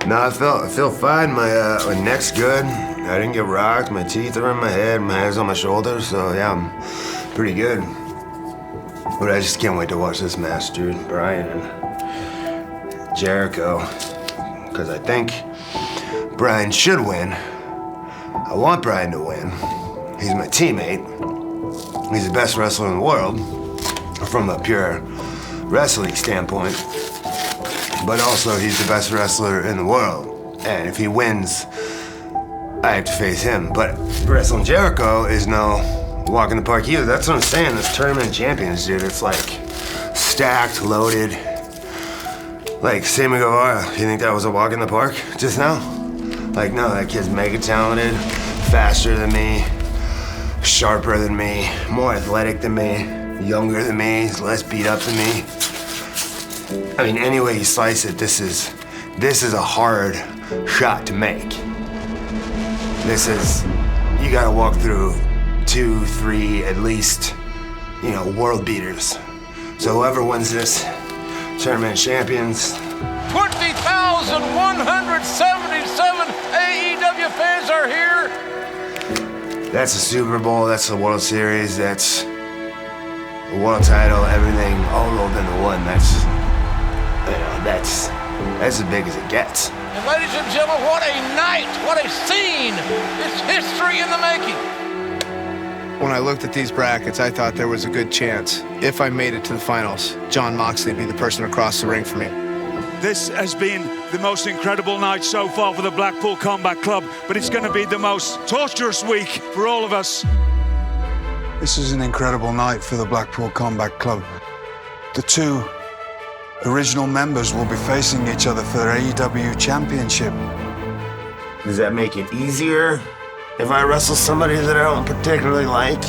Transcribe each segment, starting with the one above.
No, I feel fine. My neck's good. I didn't get rocked. My teeth are in my head. My head's on my shoulders. So yeah, I'm pretty good. But I just can't wait to watch this match, dude. Bryan and Jericho. Because I think Bryan should win. I want Bryan to win. He's my teammate. He's the best wrestler in the world from a pure wrestling standpoint. But also, he's the best wrestler in the world. And if he wins, I have to face him. But wrestling Jericho is no walk in the park either. That's what I'm saying. This tournament of champions, dude, it's like stacked, loaded. Like Sammy Guevara, you think that was a walk in the park just now? Like, no, that kid's mega talented, faster than me, sharper than me, more athletic than me, younger than me, less beat up than me. I mean, any way you slice it, this is a hard shot to make. This is, you gotta walk through 2, 3, at least, world beaters. So whoever wins this tournament of champions. 20,177 AEW fans are here. That's the Super Bowl, that's the World Series, that's the world title, everything all rolled into one. That's as big as it gets. And ladies and gentlemen, what a night, what a scene. It's history in the making. When I looked at these brackets, I thought there was a good chance, if I made it to the finals, Jon Moxley would be the person across the ring for me. This has been the most incredible night so far for the Blackpool Combat Club, but it's going to be the most torturous week for all of us. This is an incredible night for the Blackpool Combat Club. The two original members will be facing each other for their AEW championship. Does that make it easier if I wrestle somebody that I don't particularly like?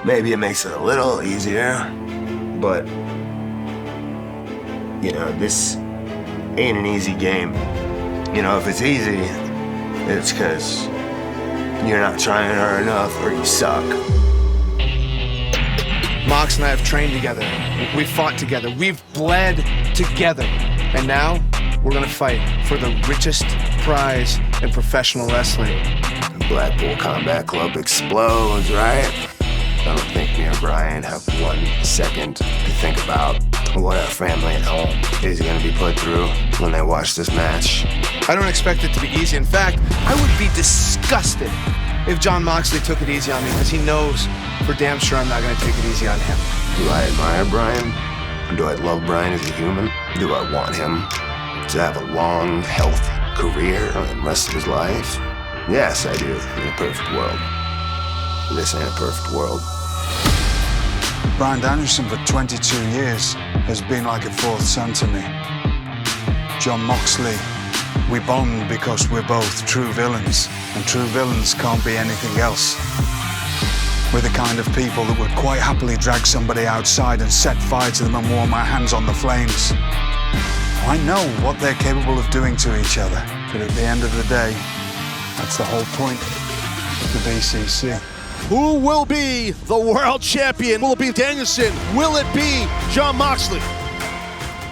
Maybe it makes it a little easier, but this ain't an easy game. If it's easy, it's because you're not trying hard enough or you suck. Mox and I have trained together. We've fought together. We've bled together. And now we're gonna fight for the richest prize in professional wrestling. The Blackpool Combat Club explodes, right? I don't think me or Bryan have 1 second to think about what our family at home is gonna be put through when they watch this match. I don't expect it to be easy. In fact, I would be disgusted if Jon Moxley took it easy on me, because he knows for damn sure I'm not gonna take it easy on him. Do I admire Bryan? Do I love Bryan as a human? Do I want him to have a long, healthy career and the rest of his life? Yes, I do, in a perfect world. This ain't a perfect world. Bryan Danielson for 22 years has been like a fourth son to me. Jon Moxley, we bond because we're both true villains, and true villains can't be anything else. We're the kind of people that would quite happily drag somebody outside and set fire to them and warm our hands on the flames. I know what they're capable of doing to each other, but at the end of the day, that's the whole point of the BCC. Who will be the world champion? Will it be Danielson? Will it be Jon Moxley?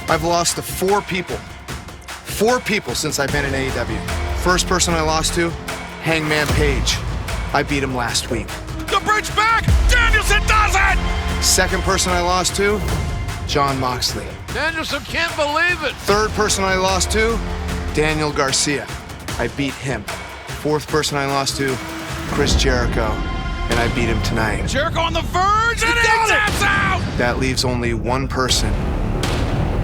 I've lost to 4 people. 4 people since I've been in AEW. First person I lost to, Hangman Page. I beat him last week. The bridge back! Danielson does it! Second person I lost to, Jon Moxley. Danielson can't believe it. Third person I lost to, Daniel Garcia. I beat him. Fourth person I lost to, Chris Jericho. And I beat him tonight. Jericho on the verge, and he taps out! That leaves only one person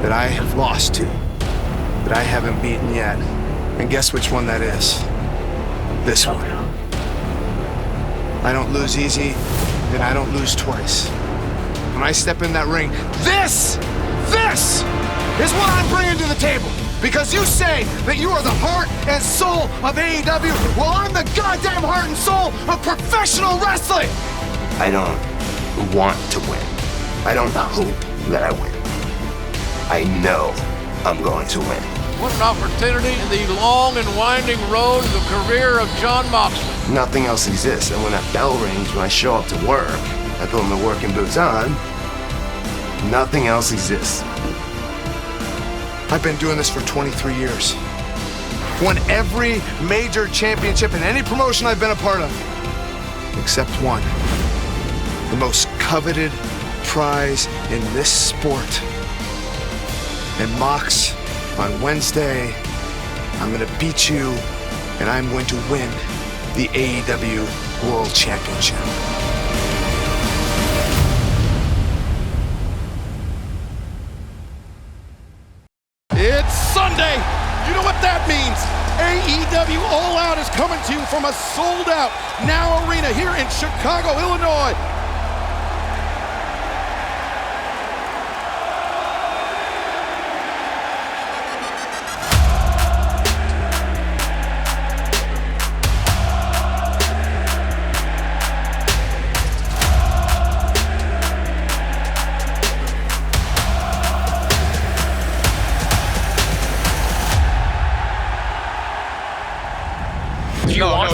that I have lost to, that I haven't beaten yet. And guess which one that is? This one. I don't lose easy, then I don't lose twice. When I step in that ring, this is what I'm bringing to the table. Because you say that you are the heart and soul of AEW. Well, I'm the goddamn heart and soul of professional wrestling. I don't want to win. I don't hope that I win. I know I'm going to win. What an opportunity in the long and winding road of the career of Jon Moxley. Nothing else exists, and when that bell rings, when I show up to work, I put my working boots on, nothing else exists. I've been doing this for 23 years. Won every major championship in any promotion I've been a part of. Except one. The most coveted prize in this sport. And Mox, on Wednesday, I'm gonna beat you, and I'm going to win the AEW World Championship. It's Sunday. You know what that means. AEW All Out is coming to you from a sold-out Now Arena here in Chicago, Illinois.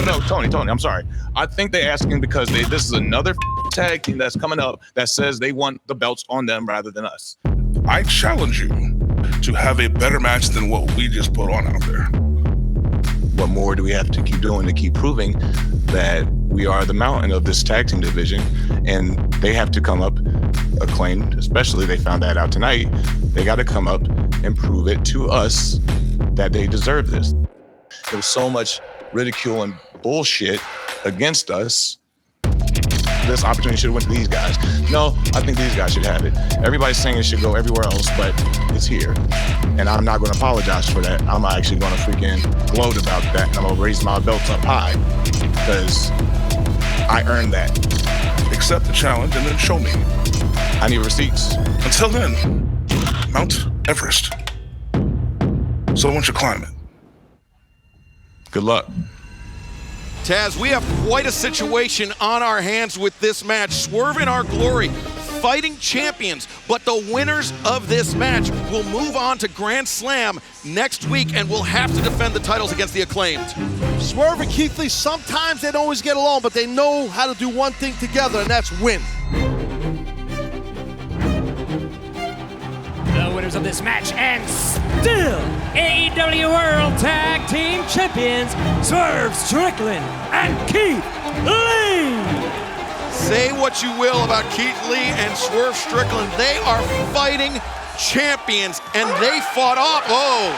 No, Tony, I'm sorry. I think they're asking because this is another tag team that's coming up that says they want the belts on them rather than us. I challenge you to have a better match than what we just put on out there. What more do we have to keep doing to keep proving that we are the mountain of this tag team division? And they have to come up acclaimed, especially they found that out tonight. They got to come up and prove it to us that they deserve this. There was so much ridicule and bullshit against us. This opportunity should have went to these guys. No, I think these guys should have it. Everybody's saying it should go everywhere else, but it's here. And I'm not going to apologize for that. I'm actually going to freaking gloat about that. And I'm going to raise my belts up high because I earned that. Accept the challenge and then show me. I need receipts. Until then, Mount Everest. So I want you to climb it. Good luck. Taz, we have quite a situation on our hands with this match. Swerve in our glory, fighting champions, but the winners of this match will move on to Grand Slam next week and will have to defend the titles against the Acclaimed. Swerve and Keith Lee, sometimes they don't always get along, but they know how to do one thing together, and that's win. The winners of this match and still AEW World Tag Team Champions, Swerve Strickland and Keith Lee. Say what you will about Keith Lee and Swerve Strickland. They are fighting champions, and they fought off. Oh.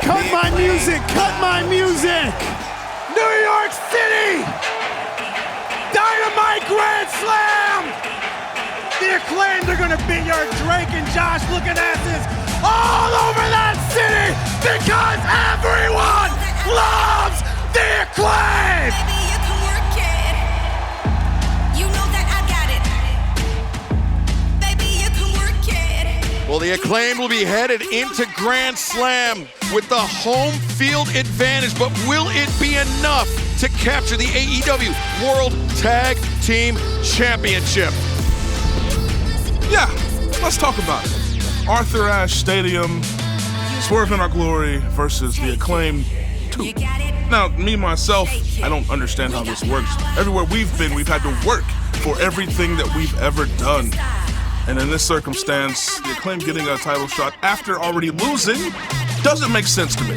Cut my music, cut my music. New York City, Dynamite Grand Slam. The Acclaimed are gonna beat your Drake and Josh looking asses all over that city because everyone loves the Acclaimed! Baby, you can work it. You know that I got it. Baby, you can work it. Well, the Acclaimed will be headed into Grand Slam with the home field advantage, but will it be enough to capture the AEW World Tag Team Championship? Yeah, let's talk about it. Arthur Ashe Stadium, Swerve in Our Glory versus the Acclaimed 2. Now, me, myself, I don't understand how this works. Everywhere we've been, we've had to work for everything that we've ever done. And in this circumstance, the Acclaimed getting a title shot after already losing doesn't make sense to me.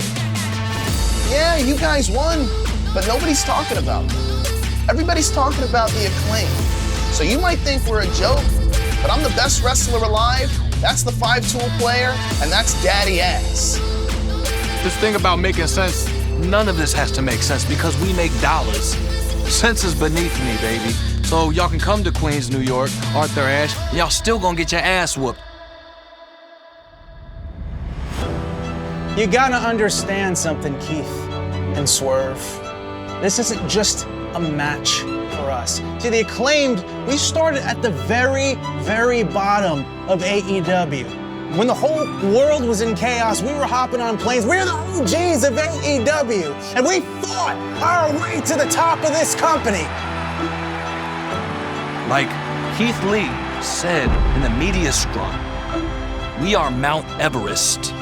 Yeah, you guys won, but nobody's talking about it. Everybody's talking about the Acclaimed. So you might think we're a joke, but I'm the best wrestler alive, that's the 5-tool player, and that's daddy ass. This thing about making sense, none of this has to make sense because we make dollars. Sense is beneath me, baby. So y'all can come to Queens, New York, Arthur Ashe, and y'all still gonna get your ass whooped. You gotta understand something, Keith and Swerve. This isn't just a match for us. See, the Acclaimed, we started at the very, very bottom of AEW. When the whole world was in chaos, we were hopping on planes. We're the OGs of AEW, and we fought our way to the top of this company. Like Keith Lee said in the media scrum, we are Mount Everest.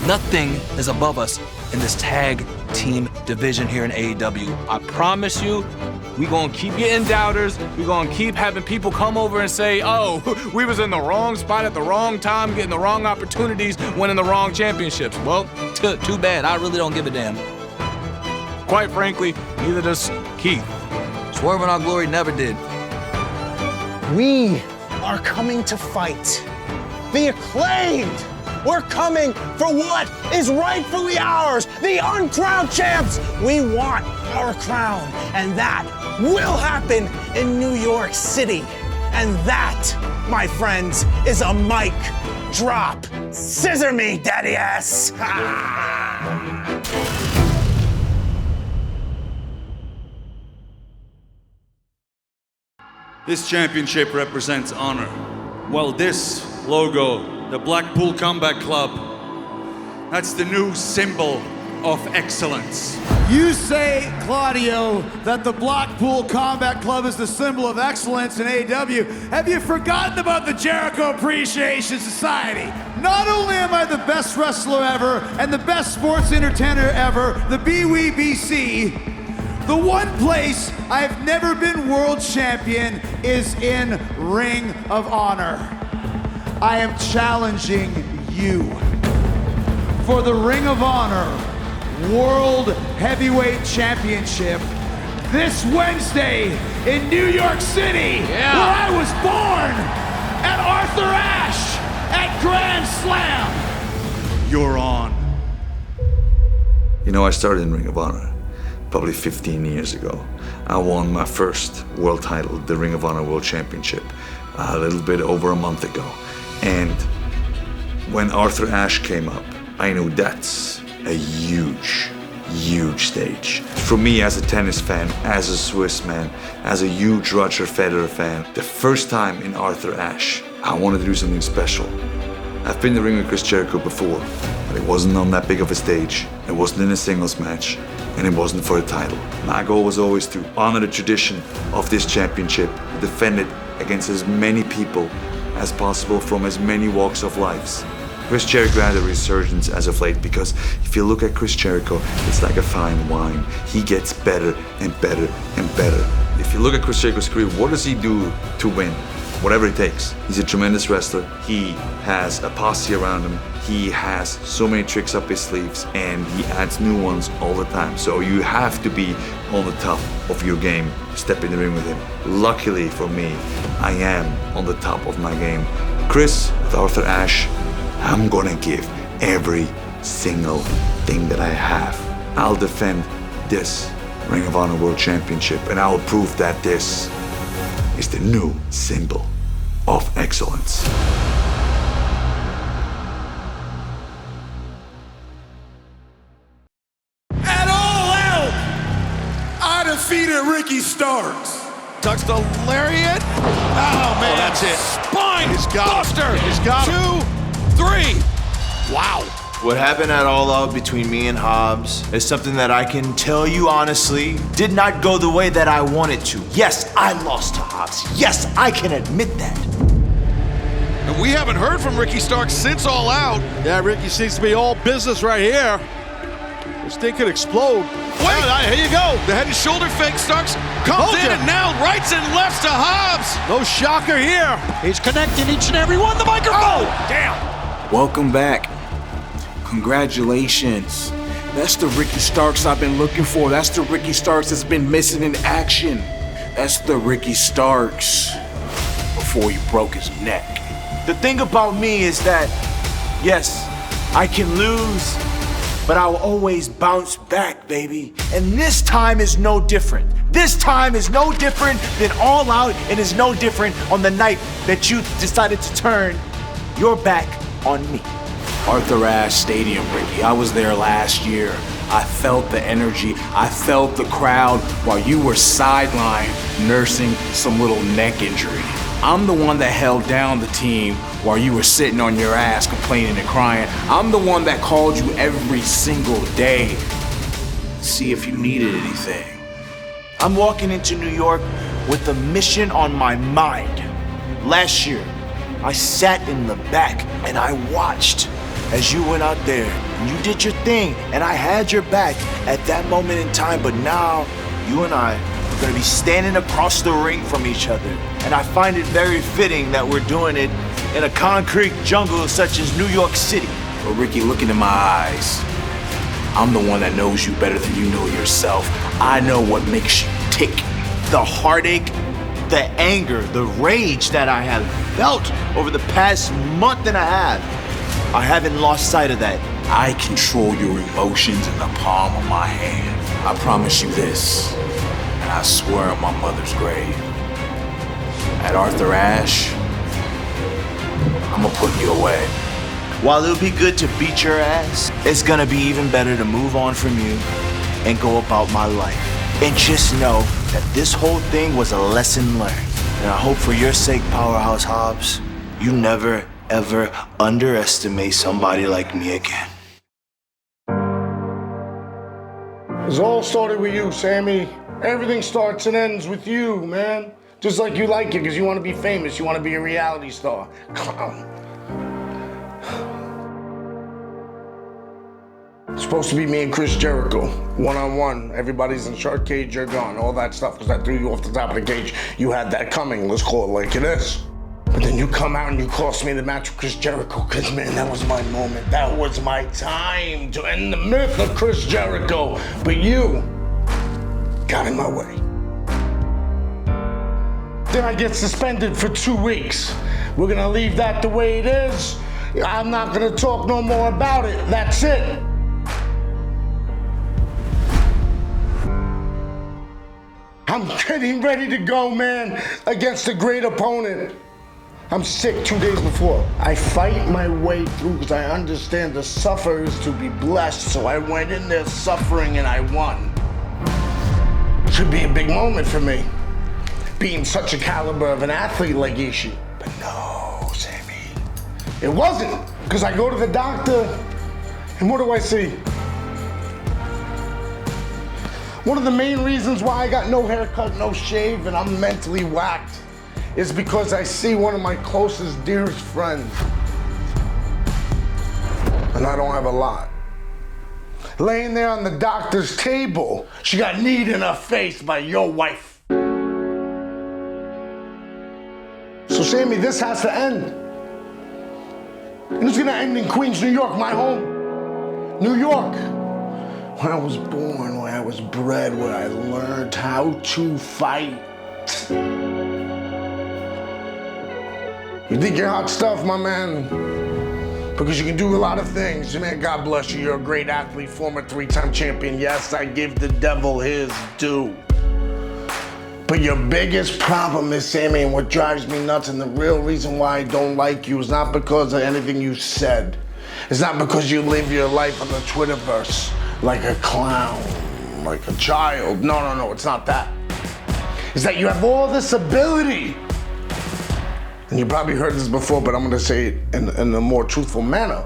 Nothing is above us in this tag team division here in AEW. I promise you, We gonna keep getting doubters. We gonna keep having people come over and say, oh, we was in the wrong spot at the wrong time, getting the wrong opportunities, winning the wrong championships. Well, too bad. I really don't give a damn. Quite frankly, neither does Keith. Swerve in Our Glory never did. We are coming to fight. The Acclaimed. We're coming for what is rightfully ours, the uncrowned champs. We want our crown, and that will happen in New York City. And that, my friends, is a mic drop. Scissor me, daddy ass. This championship represents honor. Well, this logo, the Blackpool Combat Club, that's the new symbol of excellence. You say, Claudio, that the Blackpool Combat Club is the symbol of excellence in AEW. Have you forgotten about the Jericho Appreciation Society? Not only am I the best wrestler ever and the best sports entertainer ever, the BWBC, the one place I've never been world champion is in Ring of Honor. I am challenging you for the Ring of Honor World Heavyweight Championship this Wednesday in New York City, where I was born, at Arthur Ashe at Grand Slam. You're on. You know, I started in Ring of Honor probably 15 years ago. I won my first world title, the Ring of Honor World Championship, a little bit over a month ago. And when Arthur Ashe came up, I knew that's a huge, huge stage. For me as a tennis fan, as a Swiss man, as a huge Roger Federer fan, the first time in Arthur Ashe, I wanted to do something special. I've been in the ring with Chris Jericho before, but it wasn't on that big of a stage. It wasn't in a singles match, and it wasn't for a title. My goal was always to honor the tradition of this championship, defend it against as many people as possible from as many walks of life. Chris Jericho had a resurgence as of late because if you look at Chris Jericho, it's like a fine wine. He gets better and better and better. If you look at Chris Jericho's career, what does he do to win? Whatever it takes. He's a tremendous wrestler. He has a posse around him. He has so many tricks up his sleeves and he adds new ones all the time. So you have to be on the top of your game to step in the ring with him. Luckily for me, I am on the top of my game. Chris, with Arthur Ashe, I'm gonna give every single thing that I have. I'll defend this Ring of Honor World Championship and I will prove that this is the new symbol of excellence. At All Out, I defeated Ricky Starks. Tucks the lariat. Oh, man. That's it. Spine He's got him. buster. He's got him. 2, 3. Wow. What happened at All Out between me and Hobbs is something that I can tell you honestly did not go the way that I wanted to. Yes, I lost to Hobbs. Yes, I can admit that. And we haven't heard from Ricky Starks since All Out. Yeah, Ricky seems to be all business right here. This thing could explode. Wait, here you go. The head and shoulder fake. Starks comes in and now rights and lefts to Hobbs. No shocker here. He's connecting each and every one. The microphone. Oh, damn. Welcome back. Congratulations. That's the Ricky Starks I've been looking for. That's the Ricky Starks that's been missing in action. That's the Ricky Starks before he broke his neck. The thing about me is that, yes, I can lose, but I'll always bounce back, baby. And this time is no different. This time is no different than All Out, and is no different on the night that you decided to turn your back on me. Arthur Ashe Stadium, Ricky. I was there last year. I felt the energy. I felt the crowd while you were sidelined nursing some little neck injury. I'm the one that held down the team while you were sitting on your ass complaining and crying. I'm the one that called you every single day to see if you needed anything. I'm walking into New York with a mission on my mind. Last year, I sat in the back and I watched as you went out there and you did your thing and I had your back at that moment in time, but now you and I We're gonna be standing across the ring from each other. And I find it very fitting that we're doing it in a concrete jungle such as New York City. But Ricky, look into my eyes. I'm the one that knows you better than you know yourself. I know what makes you tick. The heartache, the anger, the rage that I have felt over the past month and a half, I haven't lost sight of that. I control your emotions in the palm of my hand. I promise you this, and I swear on my mother's grave. At Arthur Ashe, I'm gonna put you away. While it'll be good to beat your ass, it's gonna be even better to move on from you and go about my life. And just know that this whole thing was a lesson learned. And I hope for your sake, Powerhouse Hobbs, you never, ever underestimate somebody like me again. It all started with you, Sammy. Everything starts and ends with you, man. Just like you like it, because you want to be famous. You want to be a reality star. Clown. It's supposed to be me and Chris Jericho, one-on-one. Everybody's in shark cage, you're gone. All that stuff, because I threw you off the top of the cage. You had that coming, let's call it like it is. But then you come out and you cost me the match with Chris Jericho, because man, that was my moment. That was my time to end the myth of Chris Jericho. But you got in my way. Then I get suspended for 2 weeks. We're gonna leave that the way it is. I'm not gonna talk no more about it, that's it. I'm getting ready to go, man, against a great opponent. I'm sick 2 days before. I fight my way through because I understand the suffer is to be blessed. So I went in there suffering and I won. Should be a big moment for me, being such a caliber of an athlete like Ishii. But no, Sammy, it wasn't. Because I go to the doctor and what do I see? One of the main reasons why I got no haircut, no shave, and I'm mentally whacked is because I see one of my closest, dearest friends. And I don't have a lot. Laying there on the doctor's table, she got kneed in her face by your wife. So Sammy, this has to end. And it's gonna end in Queens, New York, my home. New York. Where I was born, where I was bred, where I learned how to fight. You think you're hot stuff, my man, because you can do a lot of things. Man, God bless you. You're a great athlete, former 3-time champion. Yes, I give the devil his due. But your biggest problem is, Sammy, and what drives me nuts, and the real reason why I don't like you is not because of anything you said. It's not because you live your life on the Twitterverse like a clown, like a child. No, it's not that. It's that you have all this ability. And you probably heard this before, but I'm gonna say it in a more truthful manner.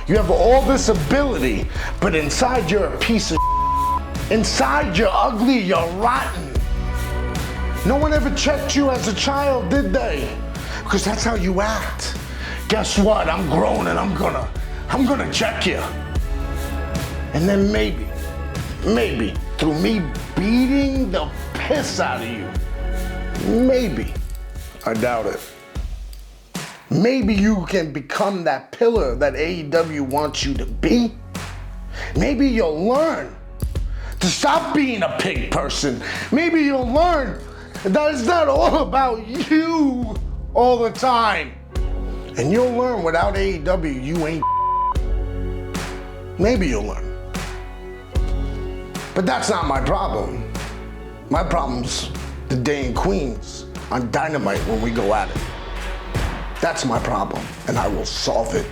You have all this ability, but inside you're a piece of inside you're ugly, you're rotten. No one ever checked you as a child, did they? Because that's how you act. Guess what? I'm grown and I'm gonna check you. And then maybe, through me beating the piss out of you, maybe, I doubt it, maybe you can become that pillar that AEW wants you to be. Maybe you'll learn to stop being a pig person. Maybe you'll learn that it's not all about you all the time. And you'll learn without AEW, you ain't. Maybe you'll learn. But that's not my problem. My problem's the day in Queens on Dynamite when we go at it. That's my problem, and I will solve it.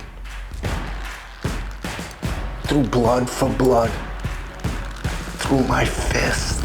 Through blood for blood. Through my fist.